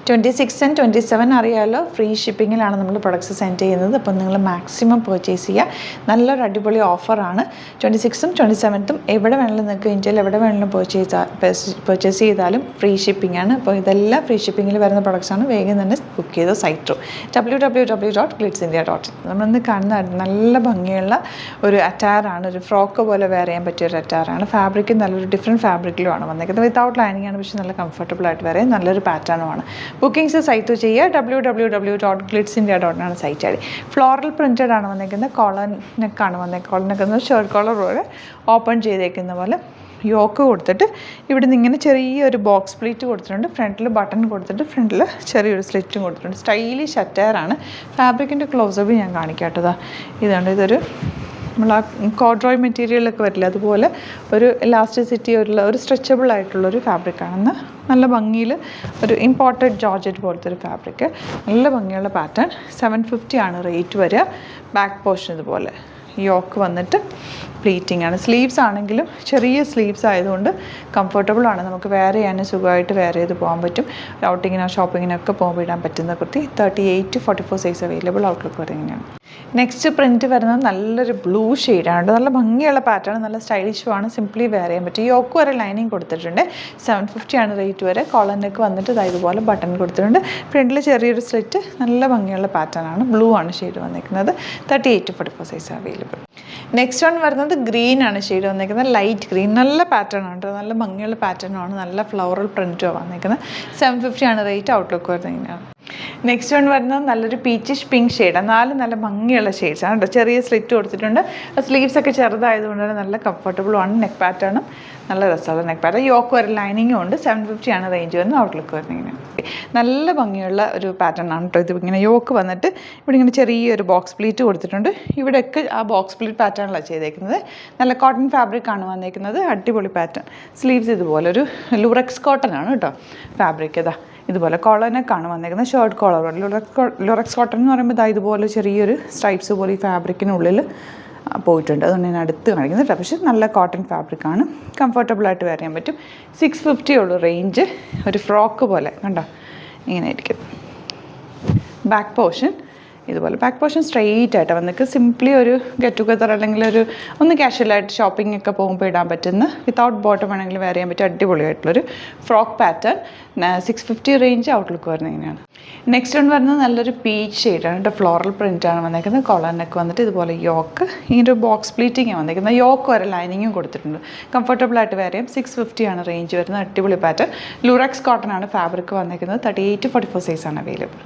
26 and 27 അറിയാമല്ലോ, free ഷിപ്പിങ്ങിലാണ് നമ്മൾ products send ചെയ്യുന്നത്. അപ്പോൾ നിങ്ങൾ മാക്സിമം പർച്ചേസ് ചെയ്യുക. നല്ലൊരു അടിപൊളി ഓഫറാണ്. 26ഉം 27ഉം എവിടെ വേണമെങ്കിലും നിങ്ങൾക്ക് ഇന്ത്യയിൽ എവിടെ വേണമെങ്കിലും പർച്ചേസ് ചെയ്താലും ഫ്രീ ഷിപ്പിംഗ് ആണ്. അപ്പോൾ ഇതെല്ലാം ഫ്രീ ഷിപ്പിങ്ങിൽ വരുന്ന പ്രൊഡക്ട്സാണ്. വേഗം തന്നെ ബുക്ക് ചെയ്തോ. Site through www.glitzindia.in. നമ്മളിന്ന് കാണുന്ന നല്ല ഭംഗിയുള്ള ഒരു അറ്റാറാണ്. ഒരു ഫ്രോക്ക് പോലെ വെയർ ചെയ്യാൻ പറ്റിയ ഒരു അറ്റാറാണ്. ഫാബ്രിക് നല്ലൊരു ഡിഫറെൻറ്റ് ഫാബ്രിക്കിലുമാണ് വന്നിരിക്കുന്നത്. വിത്തൗട്ട് ലൈനിങ് ആണ്, പക്ഷേ നല്ല കംഫർട്ടബിൾ ആയിട്ട് വെയർ ചെയ്യാൻ നല്ലൊരു പാറ്റേണുമാണ്. ബുക്കിംഗ്സ് സൈറ്റ് ചെയ്യുക. www.glitzindia.in ആണ് site I D. Floral printed ആണ് വന്നിരിക്കുന്നത്. കോളർ നെക്കാണ് വന്നിരിക്കുന്നത്. കോളർ നെക്ക് ഷർട്ട് കോളർ പോലെ ഓപ്പൺ ചെയ്തേക്കുന്ന പോലെ യോക്ക് കൊടുത്തിട്ട് ഇവിടെ നിന്ന് ഇങ്ങനെ ചെറിയൊരു ബോക്സ് പ്ലീറ്റ് കൊടുത്തിട്ടുണ്ട്. ഫ്രണ്ടിൽ ബട്ടൺ കൊടുത്തിട്ട് ഫ്രണ്ടിൽ ചെറിയൊരു സ്ലിറ്റും കൊടുത്തിട്ടുണ്ട്. സ്റ്റൈലിഷ് അറ്റയറാണ്. ഫാബ്രിക്കിൻ്റെ ക്ലോസപ്പ് ഞാൻ കാണിക്കാം കേട്ടോ. ഇതാണ്, ഇതൊരു നമ്മൾ ആ കോഡ്രോയ് മെറ്റീരിയലൊക്കെ വരില്ല, അതുപോലെ ഒരു ഇലാസ്റ്റിസിറ്റി ഒരു സ്ട്രെച്ചബിൾ ആയിട്ടുള്ളൊരു ഫാബ്രിക്കാണെന്ന്. നല്ല ഭംഗിയിൽ ഒരു ഇമ്പോർട്ടഡ് ജോർജറ്റ് പോലത്തെ ഒരു ഫാബ്രിക്ക്. നല്ല ഭംഗിയുള്ള പാറ്റേൺ. 750 ആണ് റേറ്റ് വരിക. ബാക്ക് പോർഷൻ ഇതുപോലെ യോക്ക് വന്നിട്ട് പ്ലീറ്റിംഗ് ആണ്. സ്ലീവ്സ് ആണെങ്കിലും ചെറിയ സ്ലീവ്സ് ആയതുകൊണ്ട് കംഫർട്ടബിൾ ആണ്. നമുക്ക് വെയർ ചെയ്യാൻ സുഖമായിട്ട് വെയർ ചെയ്ത് പോകാൻ പറ്റും. ഔട്ടിങ്ങിനോ ഷോപ്പിങ്ങിനൊക്കെ പോകുമ്പോൾ ഇടാൻ പറ്റുന്ന kurti. 38 to 44 size available. Outlook വരുന്നതാണ്. നെക്സ്റ്റ് പ്രിൻറ്റ് വരുന്നത് നല്ലൊരു ബ്ലൂ ഷെയ്ഡാണ്. നല്ല ഭംഗിയുള്ള പാറ്റേൺ, നല്ല സ്റ്റൈലിഷുമാണ്. സിംപ്ലി വെയർ ചെയ്യാൻ പറ്റും. യോക്ക് വരെ ലൈനിങ് കൊടുത്തിട്ടുണ്ട്. 750 ആണ് റേറ്റ് വരെ. കോളർ നെക്ക് വന്നിട്ട് ഇതുപോലെ ബട്ടൺ കൊടുത്തിട്ടുണ്ട്. ഫ്രണ്ടിൽ ചെറിയൊരു സ്ലിറ്റ്. നല്ല ഭംഗിയുള്ള പാറ്റേൺ ആണ്. ബ്ലൂ ആണ് ഷെയ്ഡ് വന്നിരിക്കുന്നത്. 38 to 44 size available. Next one വരുന്നത് ഗ്രീൻ ആണ് ഷെയ്ഡ് വന്നിരിക്കുന്നത്. Light green. നല്ല പാറ്റേൺ ആണ്, നല്ല ഭംഗിയുള്ള പാറ്റേണുമാണ്. നല്ല ഫ്ലോറൽ പ്രിൻറ്റുമാണ് വന്നിരിക്കുന്നത്. 750 ആണ് റേറ്റ്. ഔട്ട്ലുക്ക് വരുന്നതിനാണ്. നെക്സ്റ്റ് വൺ വരുന്നത് നല്ലൊരു പീച്ചിഷ് പിങ്ക് ഷെയ്ഡാണ്. നല്ല ഭംഗിയുള്ള ഷെയ്ഡ്സാണ് കേട്ടോ. ചെറിയ സ്ലിറ്റ് കൊടുത്തിട്ടുണ്ട്. സ്ലീവ്സ് ഒക്കെ ചെറുതായതുകൊണ്ട് തന്നെ നല്ല കംഫർട്ടബിളുമാണ്. നെക്ക് പാറ്റേണും നല്ല രസമുള്ള നെക്ക് പാറ്റേൺ. യോക്ക് വരെ ലൈനിങ്ങും ഉണ്ട്. 750 ആണ് റേഞ്ച് വരുന്നത്. ഔട്ട്ലുക്ക് വരുന്നതിന് നല്ല ഭംഗിയുള്ള ഒരു പാറ്റേൺ ആണ് കേട്ടോ. ഇത് ഇങ്ങനെ യോക്ക് വന്നിട്ട് ഇവിടെ ഇങ്ങനെ ചെറിയൊരു ബോക്സ് പ്ലീറ്റ് കൊടുത്തിട്ടുണ്ട്. ഇവിടെയൊക്കെ ആ ബോക്സ് പ്ലീറ്റ് പാറ്റേണിലാണ് ചെയ്തേക്കുന്നത്. നല്ല കോട്ടൺ ഫാബ്രിക് ആണ് വന്നേക്കുന്നത്. അടിപൊളി പാറ്റേൺ. സ്ലീവ്സ് ഇതുപോലെ ഒരു ലൂറക്സ് കോട്ടൺ ആണ് കേട്ടോ ഫാബ്രിക്. ഇതുപോലെ കോളർ നെക്കാണ് വന്നേക്കുന്നത്. Shirt collar. ലൂറക്സ് കോട്ടൺ എന്ന് പറയുമ്പോൾ ഇതുപോലെ ചെറിയൊരു സ്ട്രൈപ്സ് പോലെ ഈ ഫാബ്രിക്കിനുള്ളിൽ പോയിട്ടുണ്ട്. അതുകൊണ്ട് ഞാൻ അടുത്ത് കാണിക്കുന്നത് കേട്ടോ. പക്ഷേ നല്ല കോട്ടൺ ഫാബ്രിക്കാണ്. കംഫർട്ടബിളായിട്ട് വെയർ ചെയ്യാൻ പറ്റും. 650 ഉള്ളൂ റേഞ്ച്. ഒരു ഫ്രോക്ക് പോലെ കണ്ടോ, ഇങ്ങനെ ആയിരിക്കും. ബാക്ക് പോർഷൻ ഇതുപോലെ. ബാക്ക് പോർഷൻ സ്ട്രെയിറ്റ് ആയിട്ട് വന്നിട്ട് സിംപ്ലി ഒരു ഗെറ്റ് ടുഗദർ അല്ലെങ്കിൽ ഒന്ന് കാഷ്വലായിട്ട് ഷോപ്പിംഗ് ഒക്കെ പോകുമ്പോൾ ഇടാൻ പറ്റുന്ന, വിത്തൗട്ട് ബോട്ടം വേണമെങ്കിൽ വെയർ ചെയ്യാൻ പറ്റും അടിപൊളിയായിട്ടുള്ളൊരു ഫ്രോക്ക് പാറ്റേൺ. 650 റേഞ്ച്. ഔട്ട്ലുക്ക് വരുന്നത് ഇങ്ങനെയാണ്. നെക്സ്റ്റ് വൺ വരുന്നത് നല്ലൊരു പീച്ച് ഷെയ്ഡാണ് കേട്ടോ. ഫ്ലോറൽ പ്രിൻ്റാണ് വന്നേക്കുന്നത്. കോളർ നെക്ക് വന്നിട്ട് ഇതുപോലെ യോക്ക് ഇങ്ങനെ ഒരു ബോക്സ് പ്ലീറ്റിംഗ് വന്നേക്കുന്നത്. യോക്ക് വരെ ലൈനിങ്ങും കൊടുത്തിട്ടുണ്ട്. കംഫർട്ടബിളായിട്ട് വെയർ ചെയ്യാം. 650 ആണ് റേഞ്ച് വരുന്നത്. അടിപൊളി പാറ്റേൺ. ലൂറക്സ് കോട്ടൺ ആണ് ഫാബ്രിക് വന്നേക്കുന്നത്. 38 to 44 സൈസാണ് അവൈലബിൾ.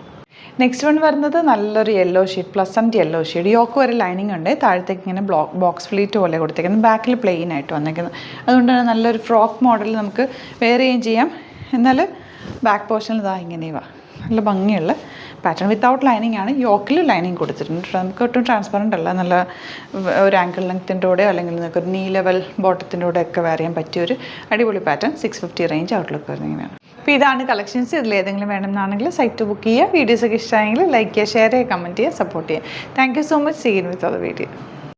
നെക്സ്റ്റ് വൺ വരുന്നത് നല്ലൊരു yellow shade, pleasant yellow shade. Yoke വരെ ലൈനിങ് ഉണ്ട്. താഴത്തേക്ക് ഇങ്ങനെ ബോക്സ് ഫ്ലീറ്റ് പോലെ കൊടുത്തേക്കുന്നത്. ബാക്കിൽ പ്ലെയിൻ ആയിട്ട് വന്നേക്കുന്നത്. അതുകൊണ്ട് തന്നെ നല്ലൊരു ഫ്രോക്ക് മോഡൽ നമുക്ക് വെയർ ചെയ്യാം. എന്നാൽ ബാക്ക് പോർഷനിൽ ഇങ്ങനെയുവാ. നല്ല ഭംഗിയുള്ള പാറ്റേൺ. വിത്തൗട്ട് ലൈനിങ് ആണ്. യോക്കിൽ ലൈനിങ് കൊടുത്തിട്ടുണ്ട്. നമുക്ക് ഒട്ടും ട്രാൻസ്പെറൻ്റ് അല്ല. നല്ല ഒരു ആങ്കിൾ ലെങ്ത്തിൻ്റെ കൂടെയോ അല്ലെങ്കിൽ നിങ്ങൾക്ക് ഒരു നീ ലെവൽ ബോട്ടത്തിൻ്റെ കൂടെ ഒക്കെ വെയർ ചെയ്യാൻ പറ്റിയൊരു അടിപൊളി പാറ്റേൺ. 650 റേഞ്ച്. ഔട്ട്ലുക്ക് വരുന്നത് ഇങ്ങനെയാണ്. അപ്പോൾ ഇതാണ് കളക്ഷൻസ്. ഇതിലേതെങ്കിലും വേണമെന്നാണെങ്കിൽ സൈറ്റ് ബുക്ക് ചെയ്യുക. വീഡിയോസൊക്കെ ഇഷ്ടമായെങ്കിൽ ലൈക്ക് ചെയ്യുക, ഷെയർ ചെയ്യുക, കമൻറ്റ് ചെയ്യുക, സപ്പോർട്ട് ചെയ്യുക. Thank you so much. See you with other video.